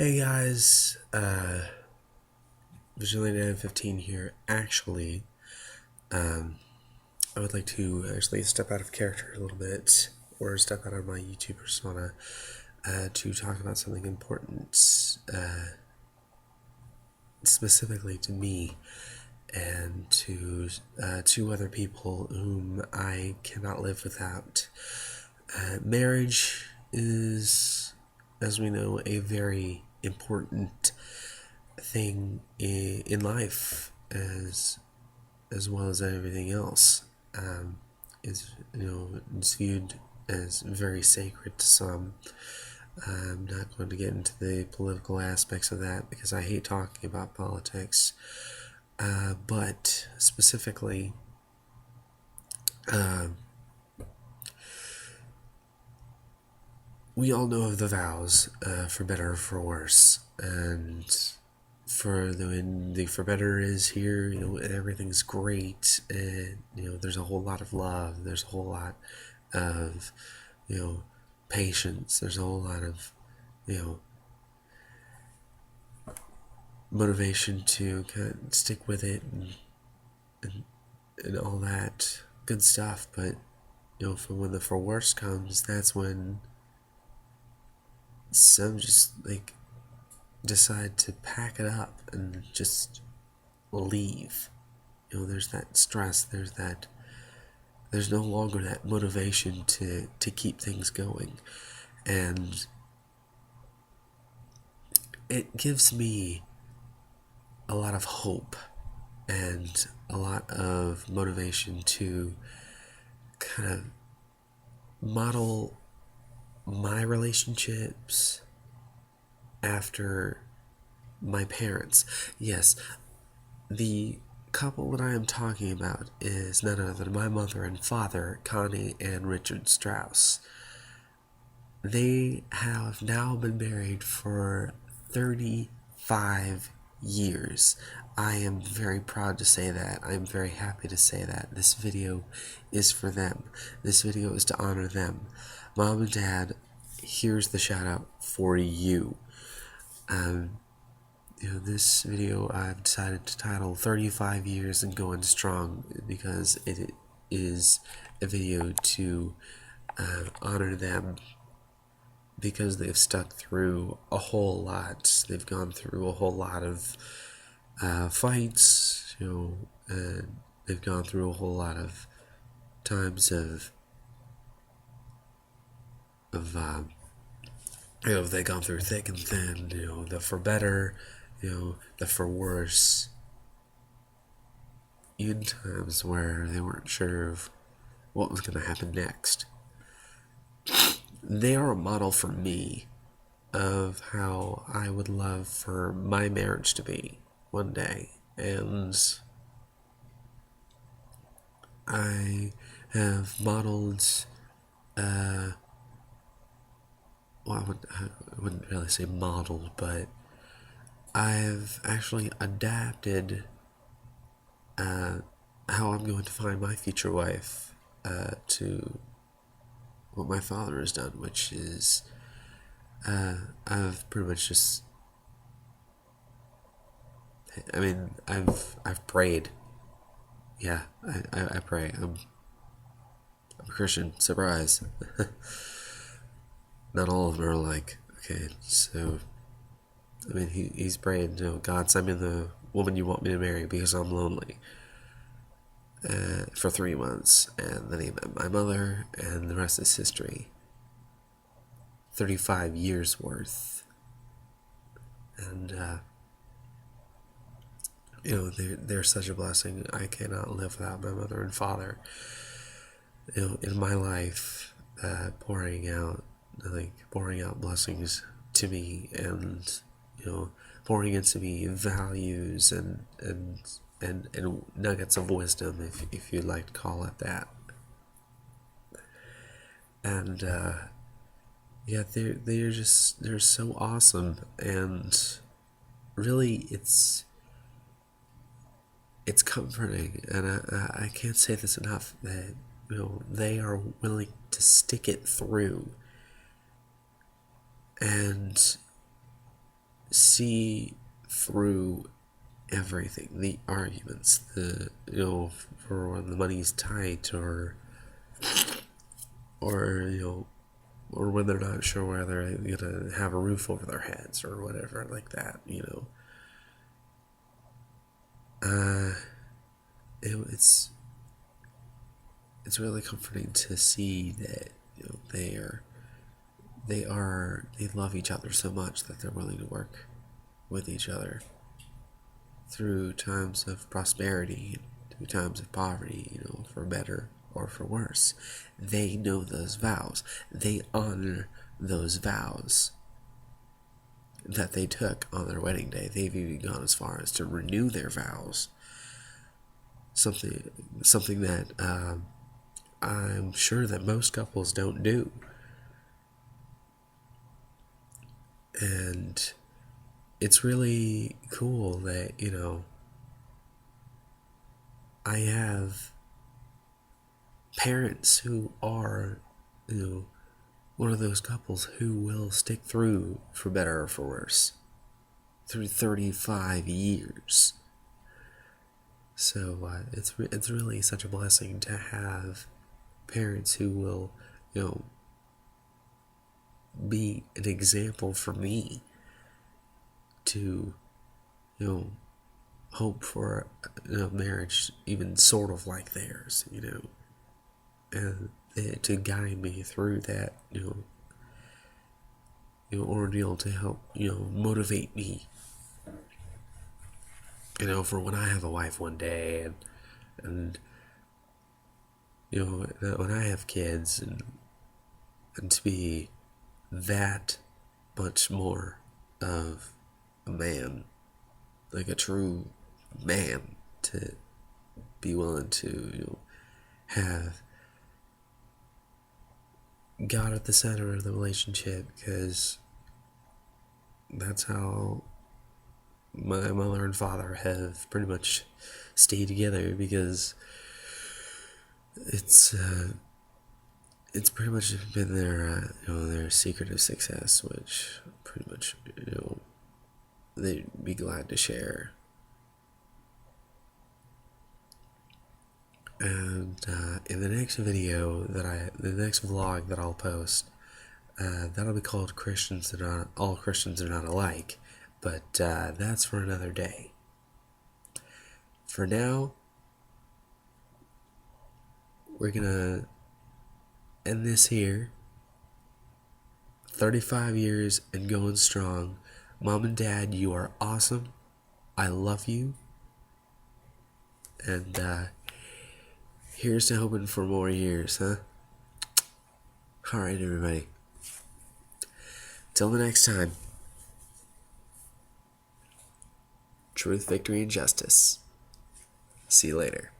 Hey guys, Vigilante915 here. Actually, I would like to step out of character a little bit, or step out of my YouTube persona, to talk about something important, specifically to me, and to two other people whom I cannot live without. Marriage is, as we know, a very important thing in life, as well as everything else. Is it's viewed as very sacred to some. I'm not going to get into the political aspects of that because I hate talking about politics. But specifically, we all know of the vows, for better or for worse, and when the for better is here, everything's great, and there's a whole lot of love, there's a whole lot of patience, there's a whole lot of motivation to kind of stick with it, and all that good stuff. But for when the for worse comes, that's when some just decide to pack it up and just leave. There's that stress, there's no longer that motivation to keep things going. And it gives me a lot of hope and a lot of motivation to kind of model my relationships after my parents. Yes, the couple that I am talking about is none other than my mother and father, Connie and Richard Strauss. They have now been married for 35 years. I am very proud to say that. I am very happy to say that. This video is for them. This video is to honor them. Mom and Dad, here's the shout out for you. This video I've decided to title 35 Years and Going Strong because it is a video to honor them, because they've stuck through a whole lot. They've gone through a whole lot of fights, and they've gone through a whole lot of times of they've gone through thick and thin, the for better, the for worse, in times where they weren't sure of what was going to happen next. They are a model for me of how I would love for my marriage to be one day. And I have modeled, I wouldn't really say modeled, but I've actually adapted how I'm going to find my future wife to what my father has done, which is I've pretty much just, I've prayed. Yeah, I pray. I'm a Christian. Surprise. Not all of them are like, okay, so he's praying, God, send me the woman you want me to marry because I'm lonely. For 3 months, and then he met my mother, and the rest is history. 35 years worth. And they're such a blessing. I cannot live without my mother and father in my life, pouring out blessings to me, and pouring into me values and nuggets of wisdom, if you'd like to call it that. And they're so awesome, and really it's comforting, and I can't say this enough, that they are willing to stick it through. And see through everything, the arguments, for when the money's tight, or or when they're not sure whether they're gonna have a roof over their heads or whatever like that. It's really comforting to see that they love each other so much that they're willing to work with each other through times of prosperity, through times of poverty, for better or for worse. They know those vows. They honor those vows that they took on their wedding day. They've even gone as far as to renew their vows. Something that I'm sure that most couples don't do. And it's really cool that, I have parents who are, one of those couples who will stick through for better or for worse through 35 years. So it's really such a blessing to have parents who will, be an example for me to, hope for a marriage even sort of like theirs, and to guide me through that, ordeal, to help, motivate me, for when I have a wife one day, and when I have kids, and to be that much more of a man, like a true man, to be willing to have God at the center of the relationship, because that's how my mother and father have pretty much stayed together, because it's pretty much been their secret of success, which pretty much they'd be glad to share. And in the next video the next vlog that I'll post, that'll be called All Christians Are Not Alike, but that's for another day. For now, we're gonna end this here. 35 years and going strong. Mom and Dad, you are awesome. I love you. And here's to hoping for more years, huh? Alright, everybody. Till the next time. Truth, victory, and justice. See you later.